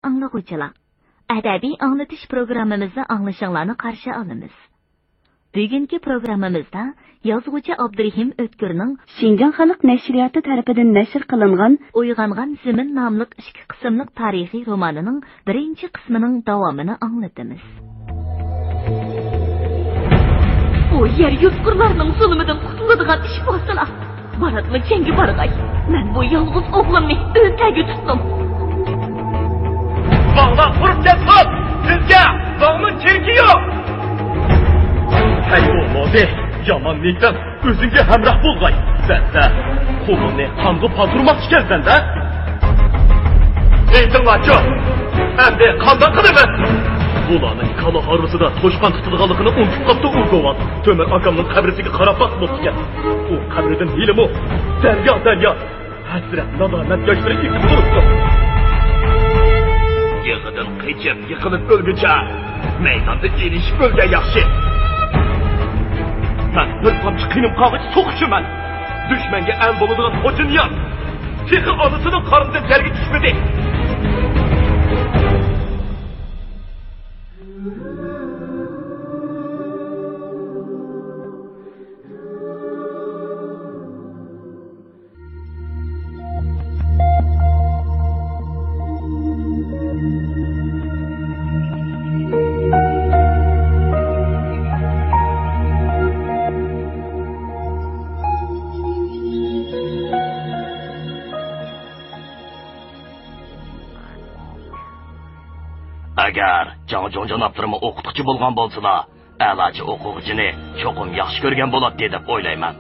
Anlıqçılar, ədəbi anlatış programımızda anlaşılığını qarşı alımız. Bugünkü programımızda yazğıcı Abdurrahim Ötkür'nün Şinjan Xalq Nəşriyyatı tərəfindən nəşr qılınğan Uyğanğan Zimin namlıq 2 qismlik tarixi romanının birinci qisminin davamını anlatımız. O yer yutqurlarının zulmüdən qutuladigan iş bolsala, baratlı cengi barğay. Mən bu yalğız oğlumni ötəgi tutdum. Bağlar vurup kesmez. Sizce dağının çirki yok. Hey olmadı. Yamanlıktan özünge hemrah bulgay. Sen de kolunu kanlı paldırmak istersen de. Neydin lan çok? Hem de kandan kılımı. Ulanın kalı harvısı da toşkan tutulgalıkını unutup kaptı urgovan. Tömer akamın kabrisini karab basmaz iken. O kabridin hilimi derya. Hasret nadamet yaşları yıkıp duruptu. Yığıdın qıçıp, yıkılıp ölgüce, meydanda gelişip ölge yaxşı. Ben bir tamçı kıyım kağıç soğuşum ben. Düşmenge en boluduğun hoçun yan. Tıkı anısının karnından tergi düşmedi. Agar Jangjon janoblarımı o'qituvchi bo'lgan bo'lsalar, a'lochi o'quvchini cho'qim yaxshi ko'rgan bo'ladi deb o'ylayman.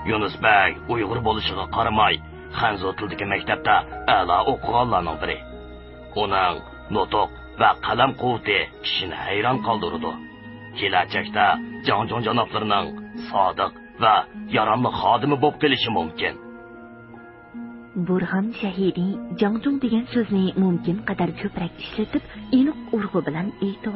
Yunus Bey Uyg'ur bo'lishiga qaramay, Xanzo tilidagi maktabda a'lo o'qiganlarning biri. Uning nutq va qalam quvvati kishini hayron qoldirdi. Kelajakda Jangjon janoblarining sodiq va yaramli xodimi bo'lib kelishi mumkin. Burhan Shahidi Jangjon degan so'zni mumkin qadar ko'proq ishlatib, aniq urg'u bilan aytib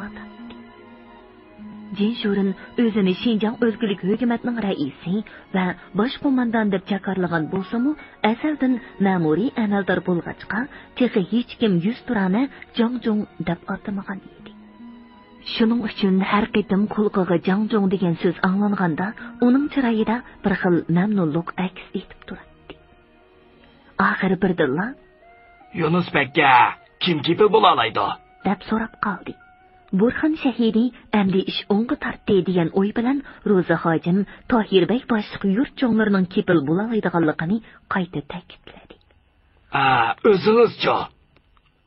Jinshurun o'zini Xinjiang o'zgulik hukumatining raisi va bosh qo'mondon deb chakarlagan bo'lsa-mu, asaldan ma'muriy amaldor bo'lg'achqa, texi hech kim yuz turani Jangjon deb atamagan edi. Shuning uchun har qitim quloqiga Jangjon degan so'z anglanganda, uning chiroyida bir xil mamnunlik aks etib turadi. Ahir birdilla Yunus Bekka kim kepil bo'la oladi deb so'rab qoldi. Burhan Shahidi amdi ish o'ngga tortdi degan o'y bilan Ro'za hojim Tohirbek boshliq yurt cho'nlarining kepil bo'la oladiganligini qayta ta'kidladi. O'zingizcha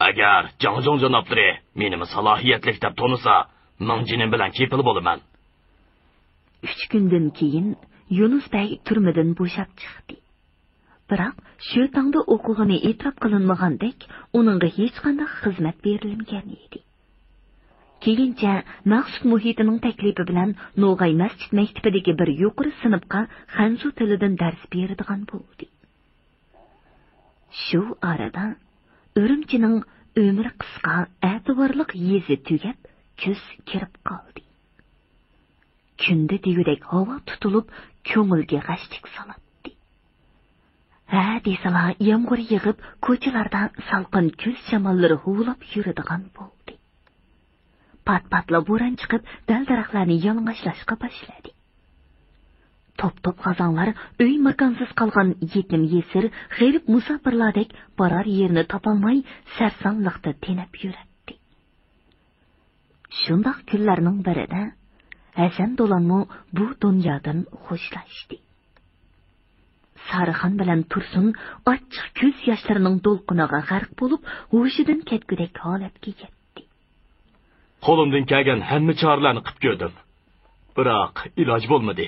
agar Jangjon janoblari meni salohiyatli deb tanisa, mingjinim bilan kepil bo'laman. 3 kundan keyin Yunus Bey turmadan bo'shab chiqdi. Biroq shu tongda o'qig'ini e'tirof qilinmagandek, uningga hech qanday xizmat berilmagan edi. Keyincha Maqsud muhitining taklifi bilan No'g'ay masjid maktabidagi bir yuqori sinfga Xanzu tilidan dars beradigan bo'ldi. Shu arada Urumchining umri qisqa, e'tiborliq yezi tugab, kuz kirib qoldi. Kunda degudek havo tutilib, ko'ngilga g'ashlik soladi. Desalar yomg'ir yig'ib, ko'chalarda salqin kuz shamollari huvlab yuradigan bo'ldi. Pat-patla bo'ron chiqib, dal-daraxtlarni yalang'ochlashga boshladi. Top-top qazonlar uy makonsiz qolgan yetim yesir, g'arib musofirlardek borar yerini topolmay, sarsonlikda tenib yuradi. Shundoq kunlarning birida Hasan Do'lanmo bu dunyodan xo'shlashdi. Sarixon bilan Tursun ochiq ko'z yoshlarining to'lqiniga g'arq bo'lib, hushidan ketgudek holatga yetdi. Qo'limdan kelgan hamma choralarni qilib ko'rdim. Biroq iloj bo'lmadi,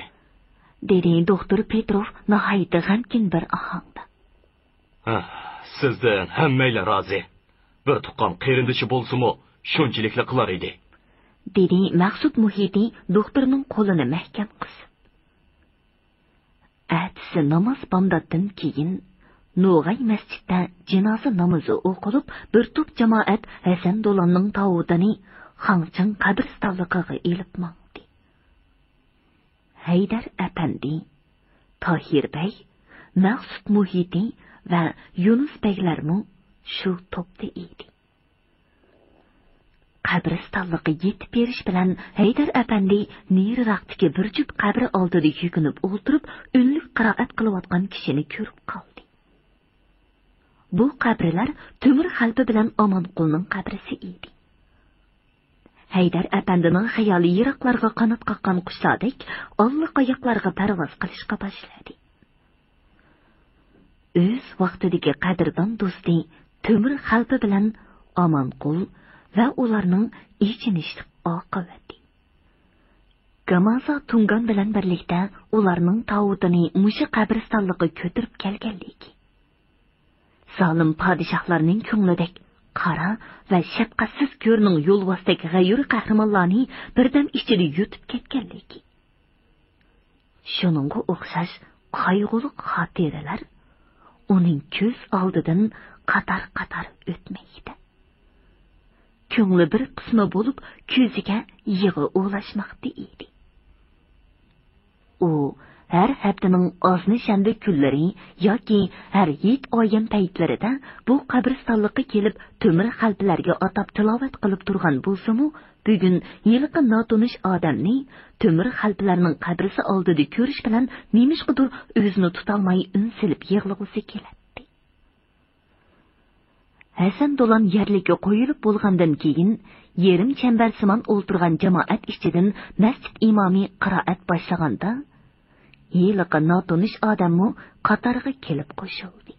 dedi doktor Petrov nihoyatda g'amkin bir ohangda. Sizdan hammaylar rozi. Bir tuqqan qarindoshi bo'lsa-mu, shunchilikla qilar edi, dedi Maqsud muhiti doktorning qo'lini mahkam qisib. Atisi namoz bomdoddan keyin No'g'ay masjidda janoza namozi o'qilib, bir to'p jamoat Hasan Do'lanning tavudini Xangchang qabristonligiga elib mangdi. Haydar apandi, Tohir Bey, Maqsud muhiti va Yunus Beglarmi shu to'pda edi. Qabristonlikqa yetib berish bilan Haydar apandi neriroqdagi bir jup qabri oldida yukinib o'ltirib, unlik qiroat qilayotgan kishini ko'rib qoldi. Bu qabrlar Temur xalpi bilan Omonqulning qabrisi edi. Haydar apandining xayoli yiroqlarga qanot qoqqan qushlardek allaqayoqlarga parvoz qilishga boshladi. O'z vaqtidagi qadrdon do'sti Temur xalpi bilan Omonqul va ularning ichinishli oqibati. Gamaza Tungan bilan birlikda ularning tavutini mushi qabristonlikka ko'tirib kelganligi. Zalim podshohlarning ko'nglidek qara va shafqatsiz ko'rning yo'lvosdagi g'ayur qahramonlarni birdan ichida yutib ketganligi. Shuningga o'xshash qayg'uli xotiralar uning ko'z oldidan qator-qator o'tmaydi. Ko'ngli bir qismi bo'lib, ko'ziga yig'i o'lashmoqda edi. U har haftaning ozni shanba kunlari yoki har yit oyim paytlarida bu qabristonlikqa kelib Temur xalplarga atab tilovat qilib turgan bo'lsa-mu, bugun yilqi notunish odamni Temur xalplarning qabrisi oldida ko'rish bilan nemishqidir o'zini tutolmay unsilib yig'lag'usi keladi. Hasan do'lan yerlikka qo'yilib bo'lgandan keyin yerim chambarsimon o'ltirgan jamoat ichidan masjid imomi qiroat boshlaganda yiliqi notunish odammu qatorga kelib qo'shildi.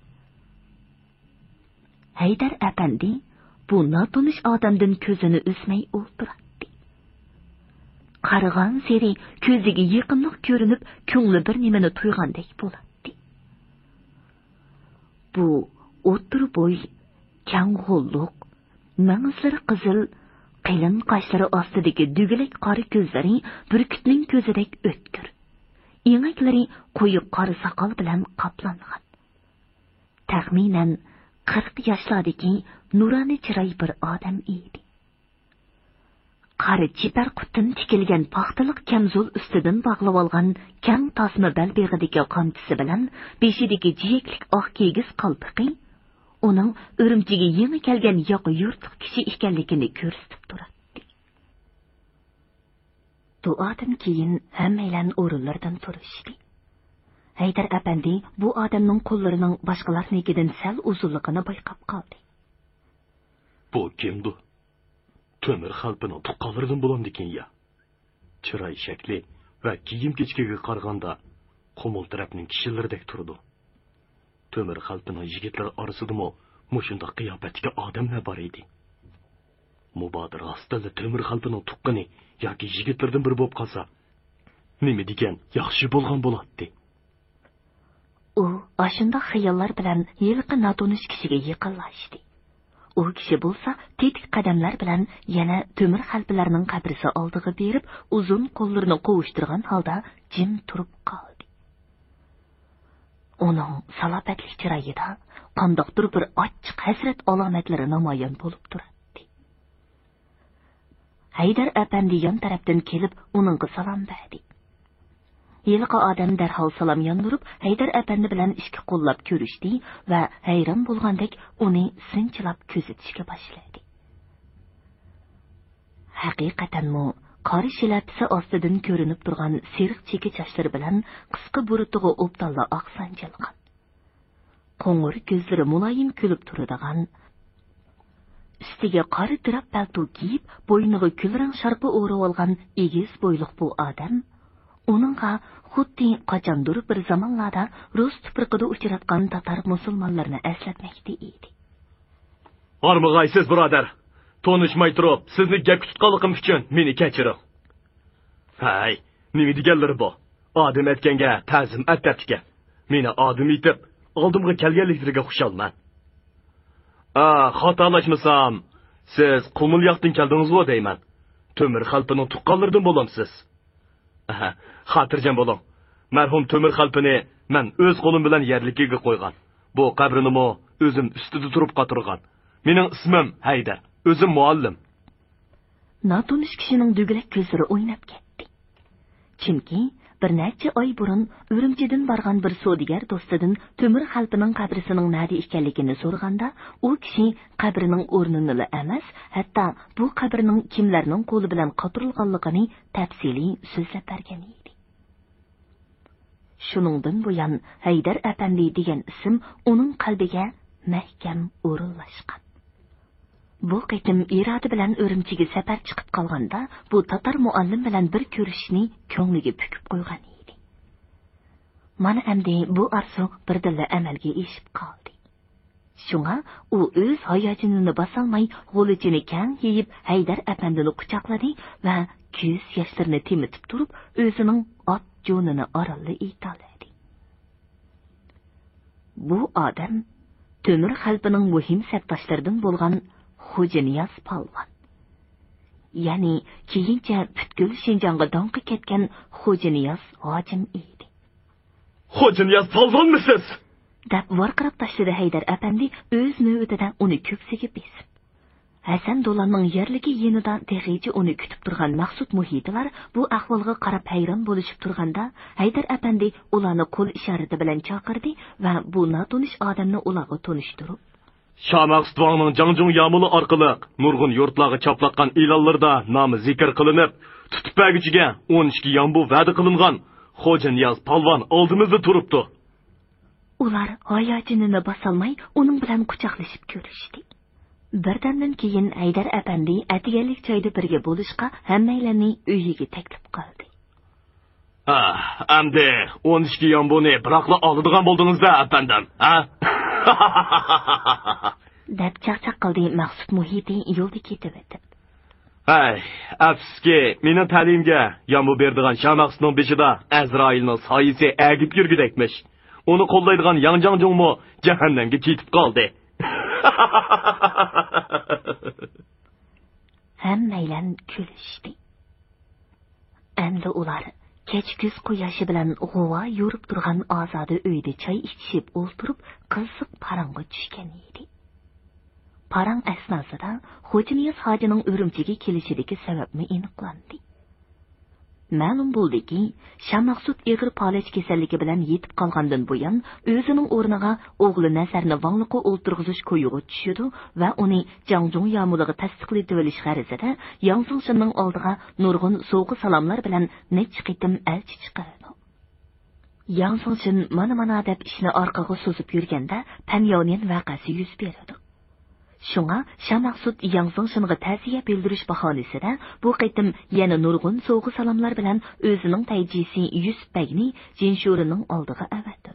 Haydar apandi bu notunish odamdan ko'zini uzmay o'ltiradi. Qarigan seri ko'ziga yaqinroq ko'rinib, ko'ngli bir nimani tuyg'andek bo'ladi. Bu o'tir bo'y kang g'ulluq, mang'izlari qizil, qilin qoshlari ostidagi dugilak qori ko'zlari burkutning ko'zidek o'tkir. Yengaklari qo'yib qora soqol bilan qoplangan. Taxminan 40 yoshlardagi nurani chiroy bir odam edi. Qari chipar qutun tikilgan paxtaliq kamzul ustidan bog'lab olgan kang tasma balbeg'idagi qamchisi bilan beshidagi jiyaklik oq kigiz qalpiqi uning Urumchiga yangi kelgan yoqi yurtiq kishi ekanligini ko'rsatib turadi. Duodan keyin hammalar o'rinlardan turishdi. Haydar apandi bu odamning qo'llarining boshqalarnikidan sal uzunligini bayqab qoldi. Bu kimdi? Temur xalpining tuqqanlaridan bo'landikin ya. Chiroy shakli va kiyim kechkiga qaraganda qumul tarafning kishilaridek turdi. Temur xalpining yigitlari orasidami mushunda qiyofatdagi odamlar bor edi. Mubodir rostda Temur xalpining tuqqani yoki yigitlardan biri bo'lib qolsa, nima degan yaxshi bo'lgan bo'ladi. U ashunda xayollar bilan yilqi notunish kishiga yaqinlashdi. U kishi bo'lsa tetik qadamlar bilan yana Temur xalplarining qabrisi oldiga berib, uzun qo'llarini qovushtirgan holda jim turib qoldi. Uning salobatli chiroyida qandoqdir bir ochiq hasrat alomatlari namoyon bo'lib turadi. Haydar apandi yon tarafdan kelib uningga salom berdi. Yilqi odam darhol salom yondirib, Haydar apandi bilan ishga qo'llab ko'rishdi va hayron bo'lgandek uni sinchilab kuzatishga boshladi. Haqiqatanmi qori shilapisi ostidan ko'rinib turgan seriq cheki sochlari bilan qisqa burutiga o'ptalla oqsanjilgan. Qo'ng'ir ko'zlari muloyim kulib turadigan, ustiga qori tirab palto kiyib, bo'yniga kulrang sharpa o'rab olgan egiz bo'yliq bu odam uningga xuddi qachondir bir zamonlarda Rus tuprog'ida uchratgan tatar musulmonlarni eslatmoqda edi. Ormag'aysiz birodar, tonishmay turib, sizni gap tutganligim uchun meni kechiring. Hay, nima deganlari bu? Odam aytganga ta'zim atatigan. Meni odam etib, oldimga kelganliklariga xushalman. Xatolashmasam, siz Qumul yoqdan keldingiz-ku deyman. Temur xalpining tuqqanlaridan bo'lamsiz. Xotirjam bo'ling. Marhum Temur xalpini men o'z qo'lim bilan yerligiga qo'ygan. Bu qabrini o'zim ustida turib qotirgan. Mening ismim Haydar, o'zim muallim. Notunish kishining dugilak ko'zlari o'ynab ketdi. Chunki bir necha oy burun Urumchidan borgan bir savdogar do'stidan Temir xalqining qabrisining nada ekanligini so'raganda, u kishi qabrining o'rnini emas, hatto bu qabrning kimlarning qo'li bilan qotirilganligini tafsiliy so'zlab bergan edi. Shuningdan buyon Haydar Apandi degan ism uning qalbiga mahkam o'rinlashgan. Bu qitim irodi bilan Urumchiga safar chiqib qolganda, bu tatar muallim bilan bir ko'rishni ko'ngliga pukib qo'ygan edi. Mana endi bu arzu birdilla amalga eshib qoldi. Shunga u o'z hayotinini bosolmay, g'ulichini kang yeyib Haydar Apandini quchoqladi va ko'z yoshlarini temitib turib, o'zining ot jonini orolli aytoladi. Bu odam Temir xalqining muhim sabdoshlaridan bo'lgan Xo'janiyaz Palvon. Ya'ni keyincha butkul Shinjonga donqi ketgan Xo'janiyaz hojim edi. Xo'janiyaz Palvonmisiz? Deb varqirab tashladi Haydar Apandi o'z navbatida uni ko'ksiga besib. Hasan Do'lanning yerligi yenida degichi uni kutib turgan Maqsud muhitilar bu ahvolga qarab hayron bo'lishib turganda, Haydar Apandi ularni qo'l ishorati bilan chaqirdi va bu notanish odamni ularga tanishtirib, Şamaqstvangning Jangjung yamuli orqali nurg'un yurtlarga choplatgan e'lonlarda nomi zikr qilinib, tutib bergichiga 12 yambu va'da qilingan Xo'janiyaz Palvon oldimizda turibdi. Ular hayotinini bosolmay uning bilan quchoqlashib ko'rishdi. Birdandan keyin Haydar Apandi atiganlik joyda birga bo'lishga hammalarni uyiga taklif qildi. Endi 12 yambuni biroqla oladigan bo'ldingiz-da, apandim, ha? Deb chaqchaq qildi Maqsud muhiti yo'lda ketib o'tib. Hay, afsuski, mening ta'limga yombu berdigan Shamaqsning beshida Azroilning soyisi agib yurgudekmish. Uni qo'llaydigan Yangjangmo jahannamga ketib qoldi. Hammaylar kulishdi. Endi ular kech kuz quyoshi bilan g'uva yurib turgan ozoda uyda choy ichib o'ltirib, qiziq parangga tushgan edi. Parang asnosida Xo'janiyaz hojining Urumchiga kelishidagi sababni aniqlandi. Ma'lum bo'ldiki, Shamaqsud ig'ir palach kasalligi bilan yetib qolgandan buyon o'zining o'rniga o'g'li Nazarni Vangliqqa o'ltirg'izish ko'yig'i tushidi va uni Jangjung yamuliga tasdiqlatib olish g'arazida Yangzingshinning oldiga nurg'un so'g'i salomlar bilan necha qitim elchi chiqardi. Yangzingshin mana deb ishni orqaga so'zib yurganda Panyonian voqeasi yuz berdi. Shunga Shamaqsud Yangzingshinga ta'ziya bildirish bahonasida bu qitim yana nurg'un so'g'i salomlar bilan o'zining tayjisi Yusufbagni Jinshurining oldiga avatdi.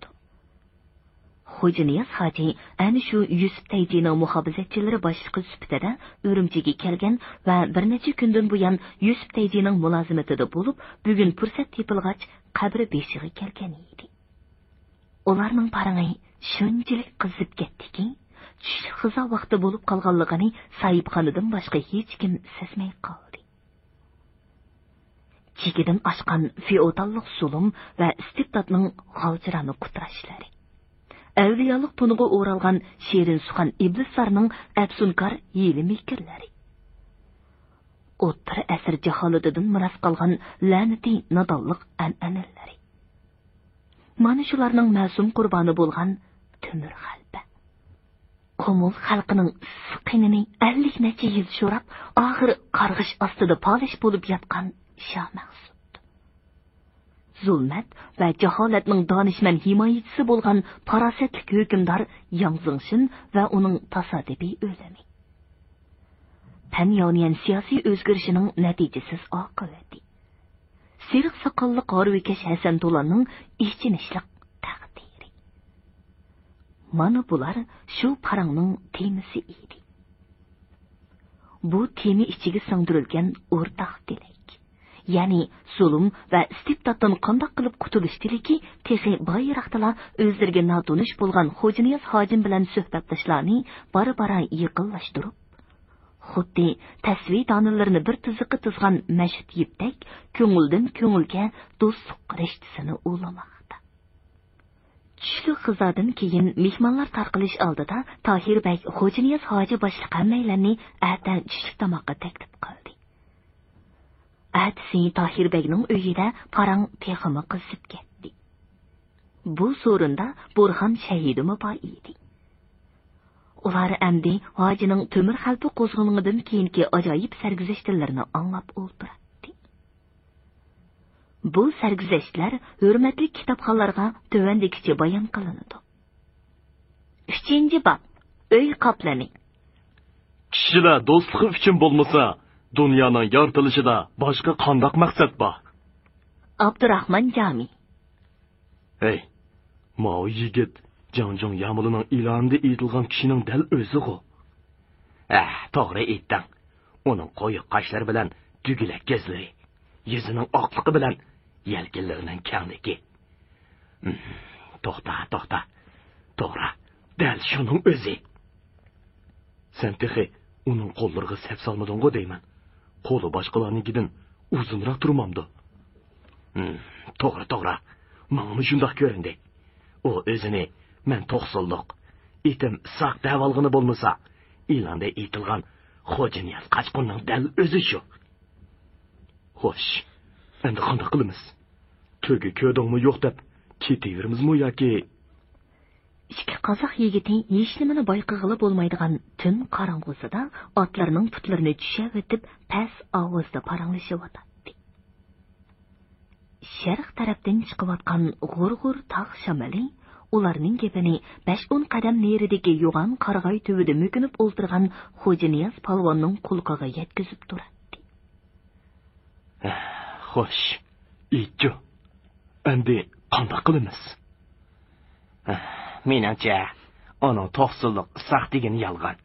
Xo'janiyaz hoji ana shu Yusuf tayjining muhofazatchilari boshlig'i sifatida Urumchiga kelgan va bir necha kundan buyon Yusuf tayjining mulozimatida bo'lib, bugun fursat tepilgach qabri beshiga kelgan edi. Ularning parangi shunchalik qizib ketdiki, tushlik xizo vaqti bo'lib qolganligini sahibxonadan boshqa hech kim sezmay qoldi. Chekidan oshgan feodallik zulm va istibdodning g'alchirani qutrashlari, avliyalik tuniga o'ralgan shirin suxan iblislarning afsunkor yeli mikirlari, o'ttir asr jaholatidan miras qolgan la'nati nodonlik an'analari, mana shularning ma'sum qurboni bo'lgan Temir xalpa, Qumul xalqining qinini 50 necha yil sho'rab, oxir qarg'ish ostida polish bo'lib yotgan Shamaqsud. Zulmat va jaholatning donishmand himoyachisi bo'lgan farosatli hukmdor Yangzingshin va uning tasodifiy o'limi. Panyonian siyosiy o'zgarishining natijasiz oqibati. Siriq soqolli qorvikash Hasan Do'lanning ichinishliq taqdiri. Mana bular shu parangning temisi edi. Bu temi ichiga singdirilgan o'rtaq tilak, ya'ni zulm va istibdoddan qanday qilib qutulish tilagi texi bayraqtala o'zlariga notunish bo'lgan Xo'janiyaz hojim bilan suhbatlashlarni bara yaqinlashtirib, xuddi tasviy donalarini bir tiziqqa tizgan mashit yipdak ko'ngildan ko'ngilga do'stlik rishtasini ulamoqda. Tushlik xizodan keyin mehmonlar tarqalish oldida Tohirbek Xo'janiyaz hoji boshliq hammaylarni erta tushlik tomoqqa taklif qildi. Әтісі Tahir Бәгнің өйіде параң текімі қысып кетті. Bu sorunda Burhan şəhidimi бар idi. Ular əmdi hacının tömür xalpı qozğunluğundan keyinki acayip sərgüzəştlərini anlap olduratdı. Bu sərgüzəştlər hürmetli kitapxanlarga tövəndikiçe bayan qılınıdı. 3. bab, öy qaplani. Kishilar do'stligi uchun bo'lmasa, dunyoning yoritılışida boshqa qandoq maqsad bor? Abdurrahman Jami. Hey, Mao yigit Janjong Yamilining ilonida aytilgan kishining dal o'zi-ku. To'g'ri aytding. Uning qo'yiq qoshlari bilan tugilak ko'zlari, yuzining oqligi bilan yelkanlarining kengligi. To'xta. To'g'ri, dal shuning o'zi. Sen texi uning qo'llariga sap solmading-ku deyman. Qo'li boshqalarnikidan uzunroq turmamdi. To'g'ri. Menga shundoq ko'rindi. U o'zini men to'qsonliq, itim saq davolg'ini bo'lmasa, e'londa aytilgan Xo'janiyaz Qachqonning dal o'zi shu. Xo'sh, endi qanday qilamiz? To'ga ko'rdingmi yo'q deb ketaverimizmi yoki? İki Qozoq yigiti hechnimani bayqig'ili bo'lmaydigan tun qorong'usida otlarning putlarini tushab o'tib, past ovozda paranglashib Sharq tarafdan chiqayotgan g'urg'ur tog' shamali ularning gapini 5-10 qadam neridagi yo'g'on qarg'ay tuvida mo'kinib o'ltirgan Xo'janiyaz palvonning qulqiga yetkazib turadi. Xo'sh, itjo. Endi qanday qilamiz? Menimcha, onun to'qsonliq saq degani yolg'on.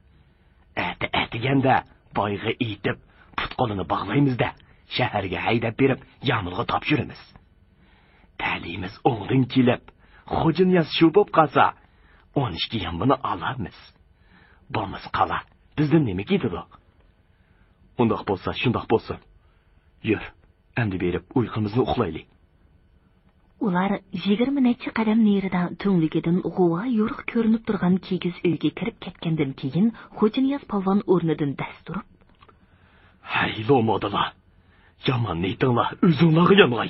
Atiganda boyga etib, put qo'lini bog'laymiz-da. Shaharga haydab berib, Yamilga topshiramiz. Ta'limiz o'ngdan kelib, Xo'janiyaz shu bo'p qolsa, 12 yambini olamiz. Bo'lmas qala, bizdan nima ketadi? Undoq bo'lsa, shundoq bo'lsin. Yur, endi berib uyqumizni uxlaylik. Ular 20 necha qadam nerida tunligidan g'uva yo'riq ko'rinib turgan kigiz uyga kirib ketgandan keyin Xo'janiyaz palvon o'rnidan dast turib, "Hay lo'modalar. Yomon niyatinglar o'zinglarga yamg'ay.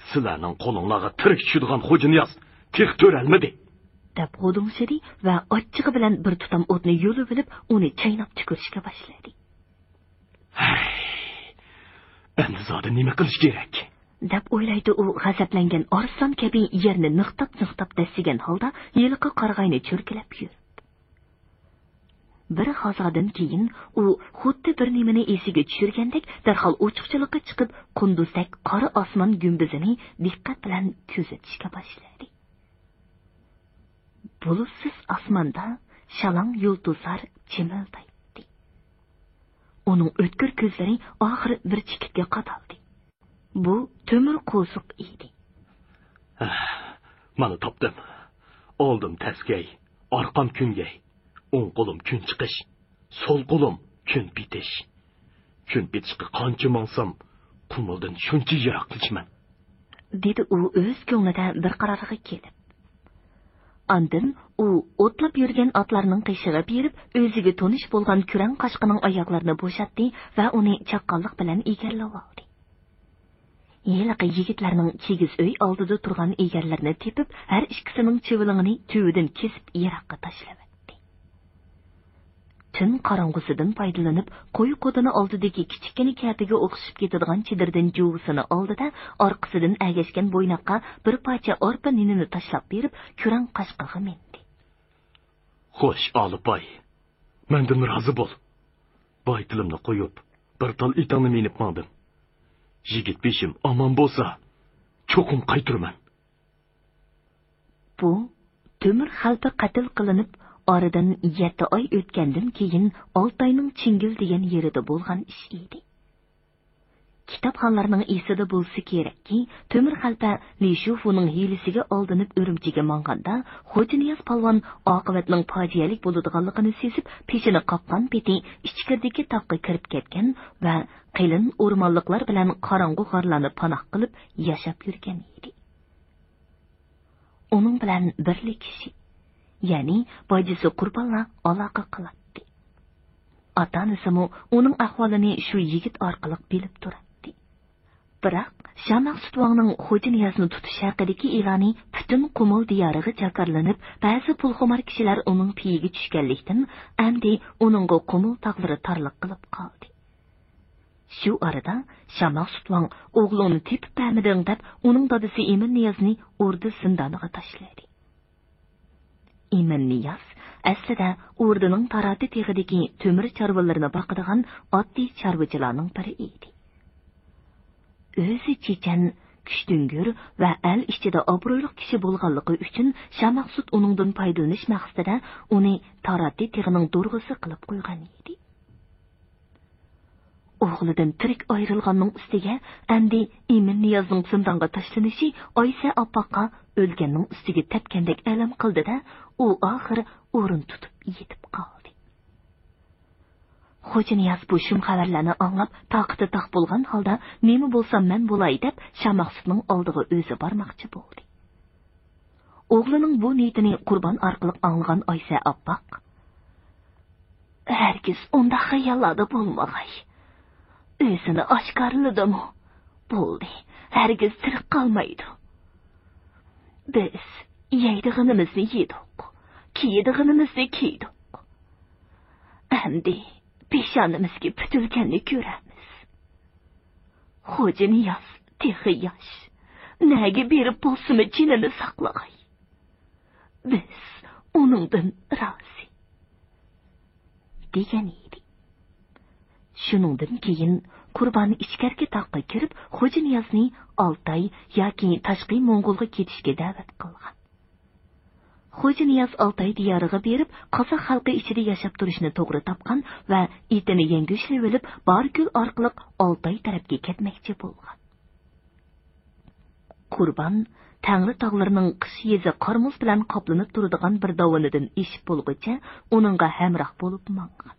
Sizlarning qo'linglarga tirik tushadigan Xo'janiyaz tiq to'ralmadi" deb g'udungshidi va ochchig'i bilan bir tutam o'tni yo'lib olib, uni chaynab tukurishga boshladi. Endi zoda nima qilish kerak? deb o'ylaydi u g'azablangan arslon kabi yerni niqtab dasigan holda yiliqi qarg'ayni cho'rkilab yurib. Bir hozirdan keyin u xuddi bir nimani esiga tushirgandek darhol ochiqchilikqa chiqib, qunduzdek qora osmon gumbizini diqqat bilan kuzatishga boshladi. Bulutsiz osmonda shalang yulduzlar chimildaydi. Uning o'tkir ko'zlari oxiri bir chikitga qadaldi. Bu temir qo'ziq edi. Mana topdim. Oldim taskay, orqam kungay. O'ng qo'lim kun chiqish, so'l qo'lim kun bitish. Kun bitishga qancha mansam, qumuldan shuncha yiroqlichman. dedi u o'z ko'nglida bir qarorga kelib. Andin u o'tlab yurgan otlarning qishig'i berib, o'ziga tonish bo'lgan kurang qashqining oyoqlarini bo'shatdi va uni chaqqonlik bilan egallab oldi. Yeliqi yigitlarning kigiz uy oldida turgan egarlarni tepib, har ikkisining chivilingini tuvidan kesib yiroqqa tashlab o'tdi. Tun qorong'usidan foydalanib, qo'y qodini oldidagi kichikgina katiga o'xshib ketadigan chidirdan juvusini oldida, orqasidan agashgan bo'ynoqqa bir parcha orpa ninini tashlab berib, kurang qashqig'i mindi. Xo'sh, Olibay. Mendan rozi bo'l. Boy tilimni qo'yib, bir tal itani minib mandim. Yigit beshim omon bo'lsa, cho'qim qaytiraman. Bu temir xalpa qatl qilinib, oradan 7 oy o'tgandan keyin Oltayning Chingil degan yerida bo'lgan ish edi. Kitobxonlarning esida bo'lsa kerakki, temir xalpa Lishufuning hilisiga oldinib Urumchiga manganda, Xo'janiyaz palvon oqibatning fojialik bo'ladiganligini sezib, peshini qoqqan peti ichkirdagi toqqa kirib ketgan va qilin o'rmonliklar bilan qorong'u g'orlarni panoh qilib yashab yurgan edi. Uning bilan birlik kishi, ya'ni bojisi Qurbonlar aloqa qiladi. Ota-onasi uning ahvolini shu yigit orqali bilib turadi. Biroq Shamaqsut Vangning Xo'ja Niyozni tutish haqidagi e'loni butun Qumul diyoriga jakarlanib, ba'zi pulxumar kishilar uning piyiga tushganlikdan endi uningga Qumul tog'lari torliq qilib qoldi. Shu arada Shamaqsut Vang o'g'lini tepib bermiding deb uning dadasi Emin Niyozni o'rda zindoniga tashladi. Emin Niyoz aslida o'rdaning Tarati teg'idagi to'mir chorvalarini boqadigan oddiy chorvachilarning biri edi. O'zi chechan, kuchtungur va al ichida obro'li kishi bo'lganligi uchun Shamaqsut uningdan foydalanish maqsadida uni Tarati teg'ining do'rg'isi qilib qo'ygan edi. O'g'lidan tirik ayrilganning ustiga endi Emin Niyozning zindonga tashlanishi Oysa opaqqa o'lganning ustiga tepgandek alam qildi-da, u oxir o'rin tutib yetib qoldi. Xo'ja Niyoz bu shum xabarlarni anglab, taqati taq bo'lgan holda nima bo'lsam men bo'lay deb Shamaqsutning oldiga o'zi bormoqchi bo'ldi. O'g'lining bu niyatini Qurbon orqali anglagan Oysa opaq hargiz unda xayollarda bo'lmag'ay. O'zini oshkorladimi? Bo'ldi, hargiz tirik qolmaydi. Biz yeydig'inimizni yedik, kiydig'inimizni kiydik. Endi peshonimizga putilganni ko'ramiz. Xo'ja Niyoz texi yosh, naga berib bo'lsimi jinini saqlag'ay. Biz uningdan rozi degan edi. Shuningdan keyin Qurbon ichkarga taqqa kirib, Xo'ja Niyozni Oltay yoki tashqi Mo'ng'ulga ketishga da'vat qilgan. Xo'ja Niyoz Oltay diyoriga berib, qozoq xalqi ichida yashab turishni to'g'ri topgan va itini yengushlab olib, Borgul orqali Oltay tarafga ketmoqchi bo'lgan. Qurbon Tangri tog'larining qish yezi qormuz bilan qoplanib turadigan bir dovonidan eshib bo'lguncha uningga hamroh bo'lib mangan.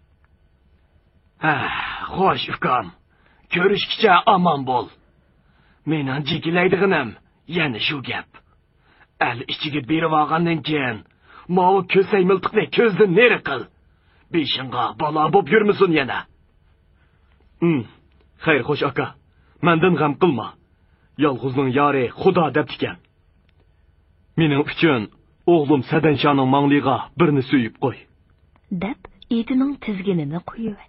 Xo'sh, ukam. Ko'rishkicha omon bo'l. Mening jikilaydig'inim yana shu gap. Al ichiga berib olgandan keyin, mo'u ko'say miltiqni ko'zdan neri qil. Beshingga balo bo'p yurmisin yana. Xayr, xo'sh aka. Mendan g'am qilma. Yolg'izning yori Xudo deb ekan. Mening uchun o'g'lim Sadanshoning mangliga birni suyib qo'y. Deb etining tizginini qo'yibdi.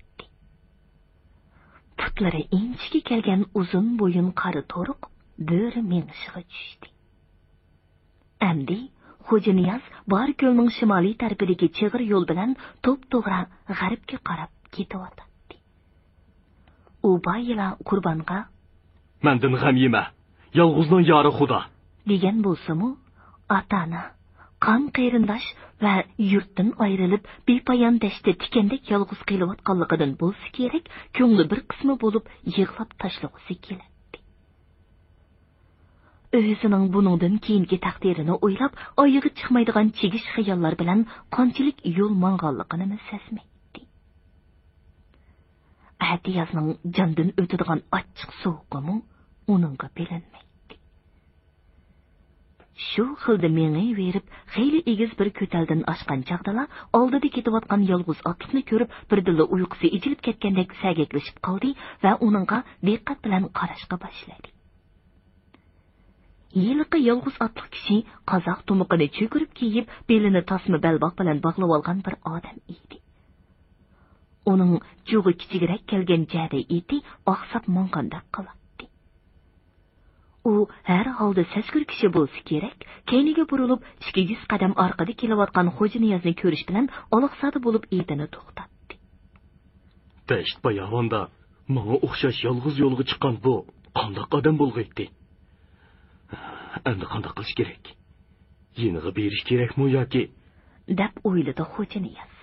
Putlari inchiga kelgan uzun bo'yin qari to'riq bo'ri menishiga tushdi. Endi Xo'ja Niyoz Borgulning shimoliy tarafidagi chig'ir yo'l bilan to'p-to'g'ri g'arbga qarab ketyapti. U bayila Qurbonga mendan g'am yema, yolg'izning yori Xudo degan bo'lsa-mu, ota-ona, qon qarindosh va yurtdan ayrilib bepoyon dashtda tikandek yolg'iz qilayotganligidan bo'lsa kerak, ko'ngli bir qismi bo'lib yig'lab tashlag'isi keladi. O'zining buningdan keyingi taqdirini o'ylab, oyog'i chiqmaydigan chegish xayollar bilan qanchalik yo'l manganligini sezmaydi. Atiyazning jondan o'tadigan ochiq sovuqimi uningga bilinmaydi. Shu xilda menga verib, xeyli egiz bir ko'taldan oshgan chaqdalar oldida ketayotgan yolg'iz otlikni ko'rib, birdilla uyqusi ijilib ketgandek sagaklashib qoldi va uningga diqqat bilan qarashga boshladi. Yiliqi yolg'iz otliq kishi qozoq to'miqini cho'kirib kiyib, belini tasma balboq bilan bog'lab olgan bir odam edi. Uning jug'i kichikroq kelgan jada eti oqsab monqandaq qiladi. U har holda sashkur kishi bo'lsa kerak, keyniga burilib 200 qadam orqada kelayotgan Xo'ja Niyozni ko'rish bilan oloqsadi bo'lib etini to'xtatdi. Dasht bayonda menga o'xshash yolg'iz yo'lga chiqqan bu qanday odam bo'lg'aydi? Endi qanday qilish kerak? Yeniga berish kerakmi yoki? deb o'yladi Xo'ja Niyoz.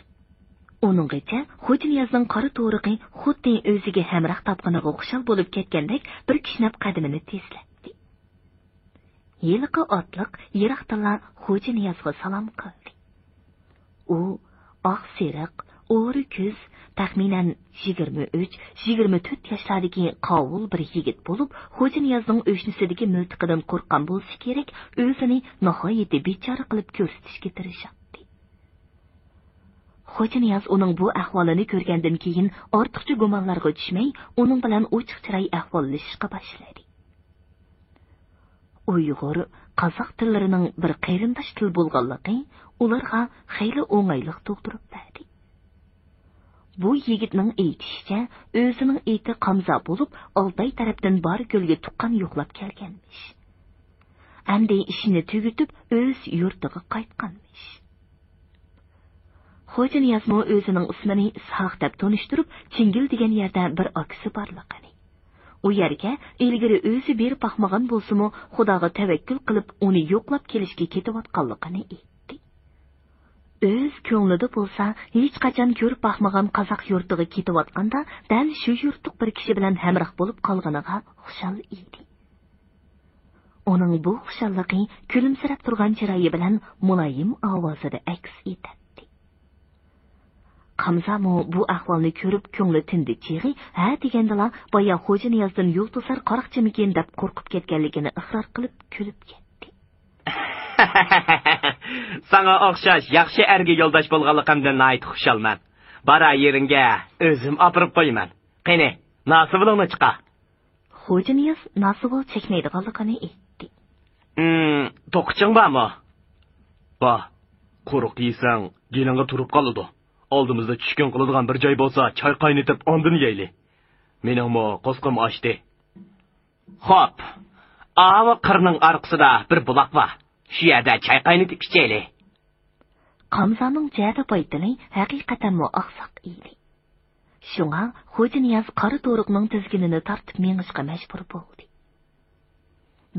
Uninggacha Xo'ja Niyozning qora to'riqi xuddi o'ziga hamroh topqiniga o'xshal bo'lib ketgandek bir kishnab qadamini tezlatdi. Yiliqi otliq yiroqdan Xo'ja Niyozga salom qildi. U oq seriq, o'ri ko'z, taxminan 23-24 yoshlardagi qovul bir yigit bo'lib, Xo'ja Niyozning o'shnisidagi miltiqidan qo'rqqan bo'lsa kerak, o'zini nihoyatda bechora qilib ko'rsatishga tirishadi. Xo'ja Niyoz uning bu ahvolini ko'rgandan keyin ortiqcha gumonlarga tushmay, uning bilan ochiq chiroy ahvollashishga boshladi. Uyg'ur, qozoq tillarining bir qarindosh til bo'lganligi ularga xeyli o'ng'aylik tug'dirib berdi. Bu yigitning aytishicha, o'zining eti Qamza bo'lib, Oltay tarafdan bor ko'lga tuqqan yo'qlab kelganmish. Endi ishini tugitib, o'z yurtiga qaytganmish. Xo'ja Niyozmo o'zining ismini Ishoq deb tanishtirib, Chingil degan yerda bir akisi borligini. U yerga ilgari o'zi berib baxmagan bo'lsa-mu, Xudoga tavakkul qilib, uni yo'qlab kelishga ketayotganligini aytdi. O'z ko'nglida bo'lsa, hech qachon ko'rib baxmagan qozoq yurtiga ketayotganda, dal shu yurtlik bir kishi bilan hamroh bo'lib qolganiga xushal edi. Uning bu xushalligi kulimsirab turgan chiroyi bilan muloyim ovozida aks etadi. Qamzamo bu ahvolni ko'rib ko'ngli tindi chig'i, ha degandala boya Xo'ja Niyozdan yo'l to'sar qaroqchimikin deb qo'rqib ketganligini iqror qilib kulib ketdi. Sana o'xshash yaxshi erga yo'ldosh bo'lganligimdan ayt xushalman. Bara yeringga o'zim opirib qo'yman. Qani, nasibingni chiqa. Xo'ja Niyoz nasibol chekmaydiganligini aytdi. To'qiching bormi? Ba, quruq yesang, gelingga turib qoladi. Oldimizda tushgan qiladigan bir joy bo'lsa, choy qaynatib ondin yeyli. Meningmi qo'sqim ochdi. Xo'p. Ava qirning orqasida bir buloq bor. Shu yerda choy qaynatib ichayli. Qamzaning jada paytini haqiqatan oqsoq edi. Shunga Xo'ja Niyoz qari to'riqning tizginini tortib mengishga majbur bo'ldi.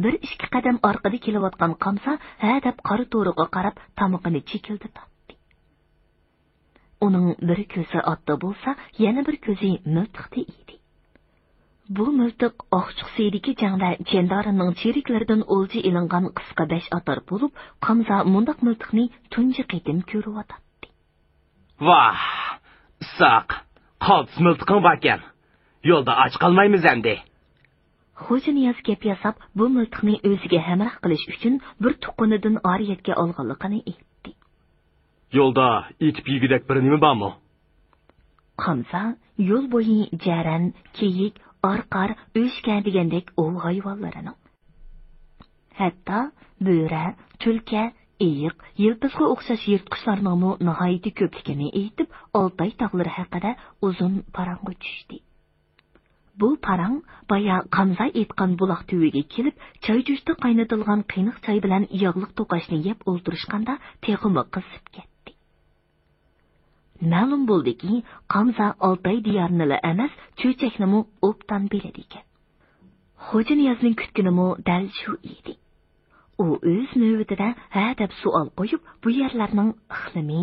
Bir ikki qadam orqada kelayotgan Qamza ha deb qari to'riqqa qarab tomoqini chekildi tatdi. Uning bir ko'zi otda bo'lsa, yana bir ko'zi miltiqda edi. Bu miltiq oqchuqsidagi jangda Jendarining cheriklaridan o'lji ilingan qisqa 5 atar bo'lib, Qamza mundaq miltiqni tunji qitim ko'ryotdi. Vah! Saq, qo'ls miltiqing bor ekan. Yo'lda och qolmaymiz endi. Xo'ja Niyoz gap yasab, bu miltiqni o'ziga hamroh qilish uchun bir tuqqunidan oriyatga olganligini aytdi. Yo'lda itib yigidek bir nima bormi? Qamza yo'l bo'yi jaran, kiyik, orqar, o'shka degandek ov hayvonlarini. Hatto bo'ra, tulka, eyiq, yilpizga o'xshash yirtqichlarning nihoyatda ko'pligini aytib, Oltay tog'lari haqida uzun parangga tushdi. Bu parang baya Qamza aytgan buloq tuviga kelib, choy jushda qaynatilgan qayniq choy bilan yog'liq to'qashni yeb o'ltirishganda teg'imi qisib ketdi. Ma'lum bo'ldiki, Qamza Oltay diyorini emas, cho'chakni o'pdan beradi ekan. Xo'ja Niyozning kutganimi dal shu edi. U o'z navbatida ha deb savol qo'yib, bu yerlarning iqlimi,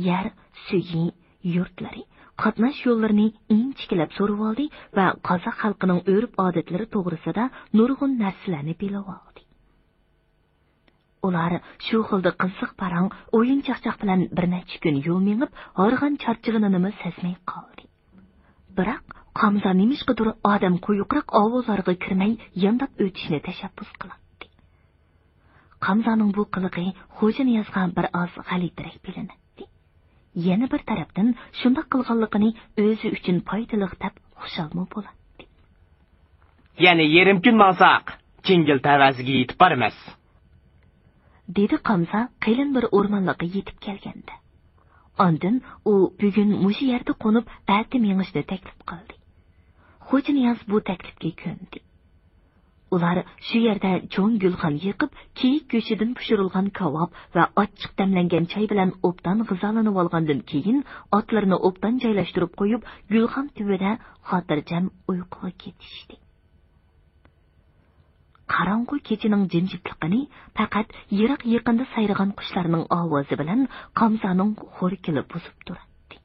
yer, suyi, yurtlari, qatnash yo'llarini inchikilab so'rab oldi va qozoq xalqining o'rib-odatlari to'g'risida nurg'un narsalarni bilib oldi. Ular shu xilda qiziq parang o'yin-chaqchaq bilan bir necha kun yo'l mengib, horg'an charchig'ini sezmay qoldi. Biroq Qamza nimishqidir odam qo'yuqroq ovozlarga kirmay yondab o'tishni tashabbus qildi. Qamzaning bu qiliqi Xo'ja Niyozga bir oz g'alatiroq bilinadi. Yana bir tarafdan shunday qilganligini o'zi uchun foydali deb xushalmi bo'ladi. Ya'ni yerim kun mansaq, Chingil taraziga yetib boramiz. Dedi Qamza qilin bir o'rmonlarga yetib kelganda. Ondan u bugun mushi yerda qo'nib, ati mengishni taklif qildi. Xo'ja Niyoz bu taklifga ko'ndi. Ular shu yerda cho'ng gulxan yiqib, kiyik go'shidan pishirilgan kabob va ochiq damlangan choy bilan o'pdan g'izolanib olgandan keyin otlarni o'pdan joylashtirib qo'yib, gulxan tubida xotirjam uyquga ketishdi. Qarong'u kechining jimjitligini faqat yiroq yaqinda sayragan qushlarning ovozi bilan Qamzaning xo'rkili buzib turadi.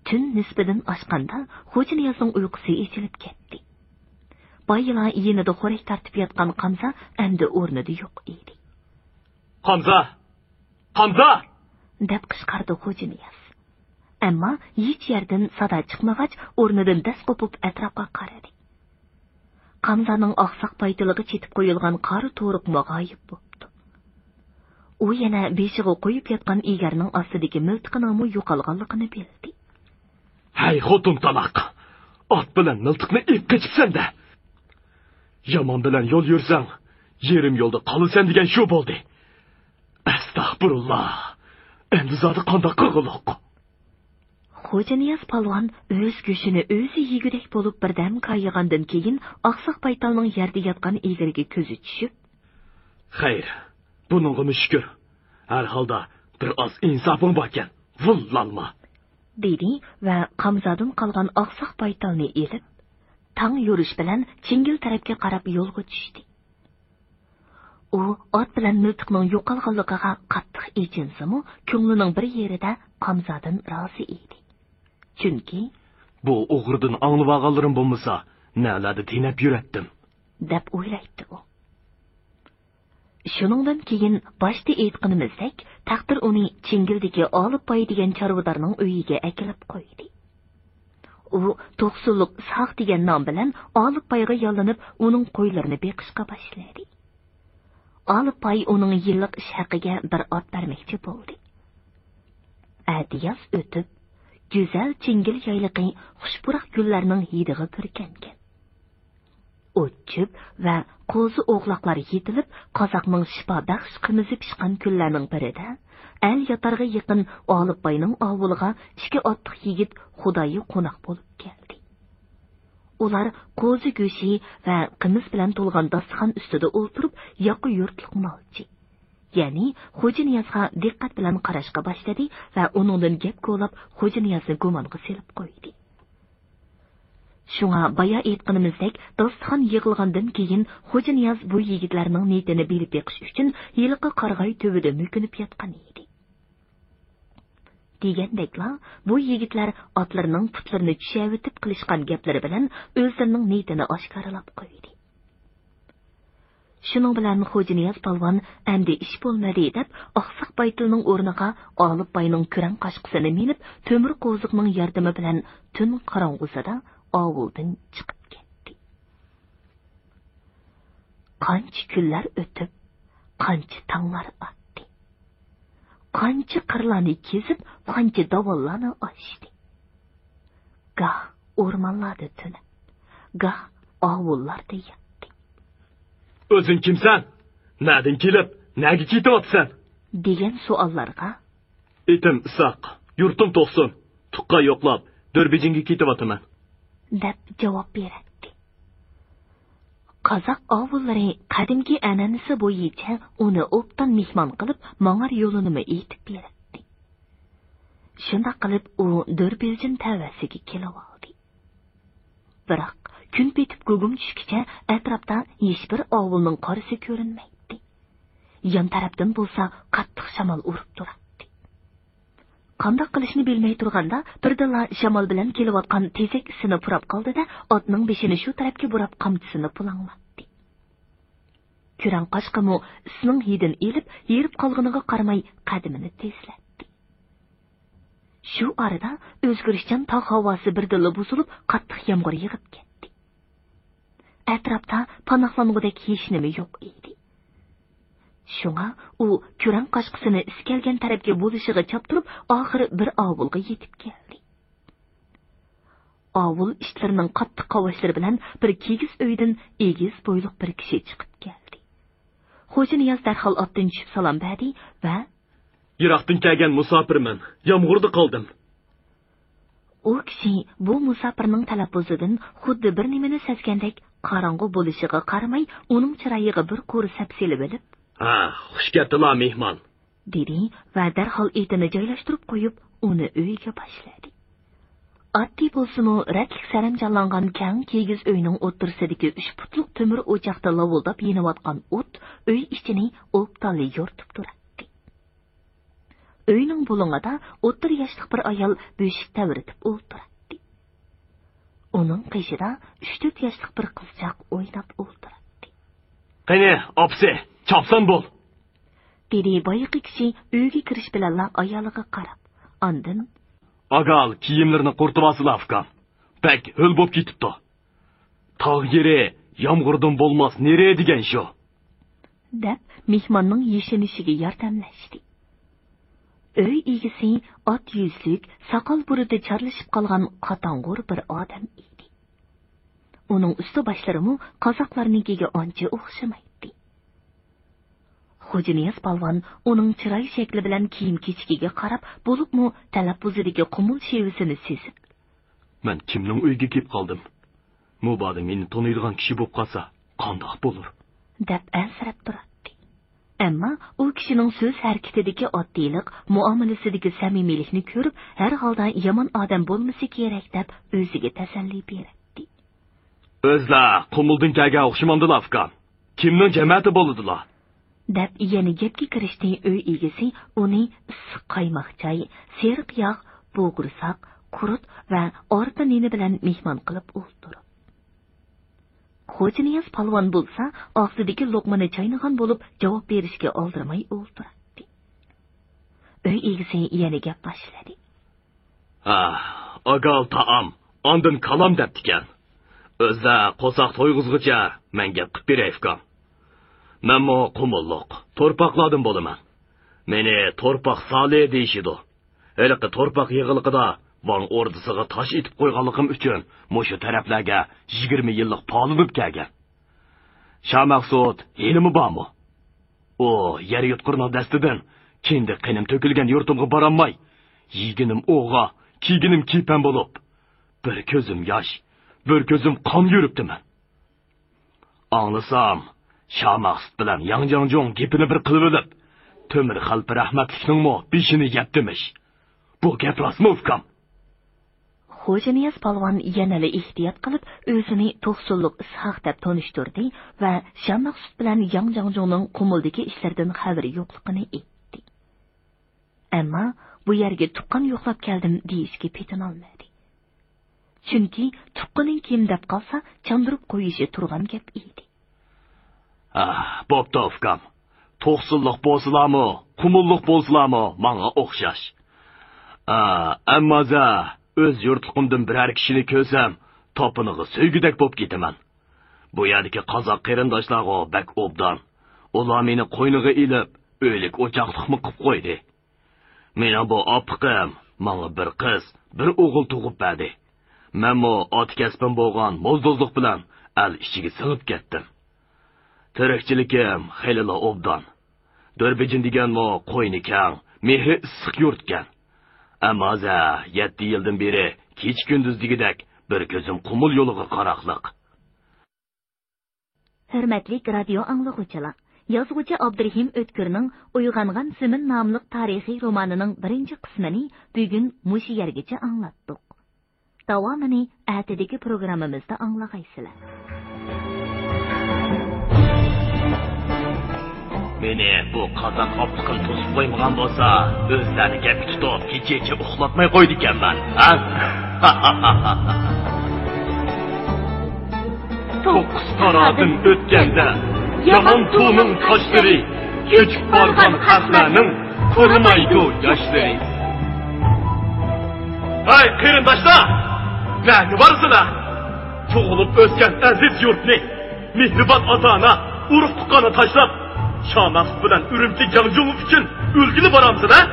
Tun nisbidan oshganda Xo'ja Niyozning uyqusi echilib ketdi. Bayla yenida xo'rak tartib yotgan Qamza endi o'rnida yo'q edi. Qamza! Qamza! deb qichqirdi Xo'ja Niyoz. Ammo hech yerdan sado chiqmagach, o'rnidan dast qo'pib atrofga qaradi. Qamzaning oqsoq paytiliga chetib qo'yilgan qari to'riq mag'oyib bo'ldi. U yana beshiga qo'yib yotgan egarning ostidagi miltiqning yo'qolganligini bildi. Hay xotin taloq! Ot bilan miltiqni ip qechibsan-da. Yomon bilan yo'l yursang, yerim yo'lda qolasan degan shu bo'ldi. Astag'firullah. Endi zoti qanday qilg'iliq? Xo'janiyaz palvon o'z go'shini o'zi yegudek bo'lib birdan qayig'andan keyin oqsoq baytalning yerda yotgan egriga ko'zi tushib, Xayr, buningga shukr. Har holda bir oz insofing bor ekan. Vullalma. dedi va qamzodin qolgan oqsoq baytalni elib, tang yurish bilan Chingil tarafga qarab yo'lga tushdi. U ot bilan miltiqning yo'qolganligiga qattiq echinsa-mu, ko'nglining bir yerida qamzodin rozi edi. Chunki bu o'g'ridan anglab olganlarim bo'lmasa, nalarda tinab yuratdim, deb o'ylaydi u. Shuningdan keyin boshda aytganimizdek, taqdir uni Chingildagi Olibboy degan chorvadarning uyiga akilib qo'ydi. U to'qsulliq Saq degan nom bilan Olibboyga yo'llanib, uning qo'ylarini beqishga boshladi. Olibboy uning yillik ish haqiga bir ot bermoqchi bo'ldi. Adiyas o'tib, go'zal Chingil yayliqi xushpurak gullarning hidiga purkangan. O'tchib va qo'zi o'g'loqlar yetilib, qozoqning shifobaxsh qimizi pishgan kunlarning birida al yotarga yaqin Olibboyning ovuliga 2 otliq yigit xudoyi qo'noq bo'lib keldi. Ular qo'zi go'shi va qimiz bilan to'lgan dasturxon ustida o'tirib, yoqi yurtliq molchi, ya'ni Xo'janiyazga diqqat bilan qarashga boshladi va uningdan gap ko'lab Xo'janiyazni gumonga selib qo'ydi. Shunga baya aytganimizdek, dasturxon yig'ilgandan keyin Xo'janiyaz bu yigitlarning niyatini bilib beqish uchun yilqi qarg'ay tubida mukinib yotgan edi. Degandekla, bu yigitlar otlarning putlarini tushavitib qilishgan gaplari bilan o'zlarining niyatini oshkorlab qo'ydi. Shuning bilan Xo'janiyaz palvon endi ish bo'lmadi deb, oqsoq baytilning o'rniga Olibboyning kurang qashqisini minib, temir qo'ziqning yordami bilan tun qorong'usida ovuldan chiqib ketdi. Qancha kunlar o'tib, qancha tonglar o'tdi. Qancha qirlarni kezib, qancha davollarni ochdi. Gah o'rmonlarda tunib, gah ovullarda yotdi. O'zing kimsan? Nadin kelib, nega ketyapsan? degan savollarga Etim Isoq, yurtim to'qsin, tuqqa yo'qlab, Do'rbejinga ketyapman, deb javob berdi. Qozoq ovullari qadimgi an'anasi bo'yicha uni o'pdan mehmon qilib, mangar yo'lini aytib berdi. Shunda qilib u Do'rbejin tavasiga kelib oldi. Biroq kun petib gugum tushkicha atrofda hech bir ovulning qorisi ko'rinmaydi. Yon tarafdan bo'lsa qattiq shamol urib turadi. Qanday qilishni bilmay turganda, birdala shamol bilan kelayotgan tezak isini purab qoldi-da, otning beshini shu tarafga burab qamchisini pulanglatdi. Kurang qashqamu isning hidini elib, yerib qolganiga qaramay qadimini tezlatdi. Shu arada o'zgarishchan tog' havosi birdala buzilib, qattiq yomg'ir yig'ib ketdi. Atrofda panohlangudek hech nima yo'q edi. Shunga u kurang qashqisini iskalgan tarafga bo'lishiga choptirib, oxiri bir ovulga yetib keldi. Ovul ishlarining qattiq qovoshlari bilan bir kigiz uydan egiz bo'yliq bir kishi chiqib keldi. Xo'janiyaz darhol otdan tushib salom berdi va Yiroqdan kelgan musofirman, yomg'irda qoldim. u kishi bu musofirning talaffuzidan xuddi bir nimani sezgandek qorong'u bo'lishiga qaramay, uning chiroyiga bir qo'ri sapsilib olib, "Ha, xush keldilar mehmon", dedi va darhol etini joylashtirib qo'yib, uni uyga boshladi. Oddiy bo'lsa-mu, ratlik saramjonlangan kang kigiz uyning o'ttirsidagi 3 putliq temir o'choqda lovuldab yeniyotgan o't uy ichini o'ptali yoritib turadi. Uyning bulung'ida o'ttir yoshli bir ayol beshik taviritib o'ltiradi. Uning qishida 3-4 yoshli bir qizchaq o'ynab o'ltiradi. "Qani, opsi, chopsan bo'l", dedi boyiqi kishi uyga kirish bilan ayoliga qarab. Ondan "Agal kiyimlarini qurtib olsila afkam. Bak, ho'l bo'lib ketibdi. Tog' yeri yomg'irdan bo'lmas, nere degan shu", deb mehmonning yeshinishiga yordamlashdi. Uy egisi ot yuzlik, soqol burida charlashib qolgan qatong'ur bir odam edi. uning usti boshlari qozoqlarnikiga ancha o'xshamaydi. Xo'janiyaz polvon uning chiroy shakli bilan kiyim-kechikiga qarab, bo'libmi talaffuzidagi qumul shevisini sezib, "Men kimning uyiga kelib qoldim? Mubodo meni taniydigan kishi bo'lib qolsa, qandoq bo'lar?" deb ansirab turadi. Ammo u kishining so'z harakatidagi oddiylik, muomalasidagi samimiylikni ko'rib, har holda yomon odam bo'lmasa kerak deb o'ziga tasalli beradi. "O'zlar qumuldan kelgan o'xshamandila afkon. Kimning jamiyati bo'ladilar?" deb yana gapga kirishdi. Uy egasi uni issiq qaymoq choy, seriq yog', bo'g'irsoq, qurut va orta neni bilan mehmon qilib o'ltirib. Xo'janiyaz polvon bo'lsa, og'zidagi luqmani chaynagan bo'lib, javob berishga oldirmay o'ltiradi. Uy egasi yana gap boshladi. Agal taam, ondan kalam debdikan. O'zda qo'saq to'yg'izg'icha men gap qilib berayfkan. Menmo qumulliq, torpaqladim bo'laman. Meni torpaq Salih deyishidi. Haliqi torpaq yig'iliqida Van ordisiga tosh etib qo'yganligim uchun mushu taraflarga 20 yillik polinib kelgan. Shamaqsud ilmi bormi? O, yer yutqirning dastidan kendi qinim to'kilgan yurtimga boramay, yeginim o'g'a, kiyginim kipan bo'lib, bir ko'zim yosh, bir ko'zim qon yuribdiman. Anglasam, Shamaqsud bilan Yangjong gapini bir qilib olib, Temir Xalpi rahmatlikning mo beshini yetdimish. Bu gap rostmi ukam? Xo'janiyaz polvon yanali ehtiyot qilib, o'zini To'qsulliq Ishoq deb tanishtirdi va Shamaqsud bilan Yangjongning qumuldagi ishlardan xabari yo'qligini aytdi. Ammo bu yerga tuqqan yo'qlab keldim deyishga petinolmadi. Chunki tuqqaning kim deb qolsa, chandirib qo'yishi turgan gap edi. Bo'pti ukam. To'qsulliq bo'lsalarmi, qumulliq bo'lsalarmi, menga o'xshash. Ammo o'z yurtligimdan biror kishini ko'rsam, topinig'i so'ygidek bo'lib ketaman. Bu yerdagi qozoq qarindoshlarga bak obdan. Ular meni qo'yniga ilib, o'lik o'choqliqmi qilib qo'ydi. Meni bu opiqim, menga bir qiz, bir o'g'il tug'ib berdi. Menmo ot kasbim bo'lgan mo'zdozlik bilan al ichiga singib ketdim. Tirikchilikim xeyla obdan. Do'rbejin deganmo qo'yni kang, mehri issiq yurtgan. Ammo 7 yildan beri kech kunduz degidek bir ko'zim qumul yo'liga qaraqliq. Hurmatli radio anglag'uvchilar, yozuvchi Abdurahim O'tkirning Uyg'ongan Simin nomli tarixiy romanining birinchi qismini bugun mushi yergacha anglatdik. Davomini atidagi programmamizda anglag'aysizlar. Meni bu qozoq optiqim to'sib qo'ymagan bo'lsa, o'zlarini gap tutib, kecha uxlatmay qo'ydi ekanman. To'qqiz qarotin o'tganda, yomon tu'ning toshlari, ko'chib borgan xalqlarning qurimaydi yoshlari. Hay qarindoshlar, nega borsizlar? Tug'ilib o'sgan aziz yurtni, mehribon ota-ona, urug' tuqqani tashlab, Shamaqsud bilan Urumchi Yangjong uchun o'lgili boramsizlar?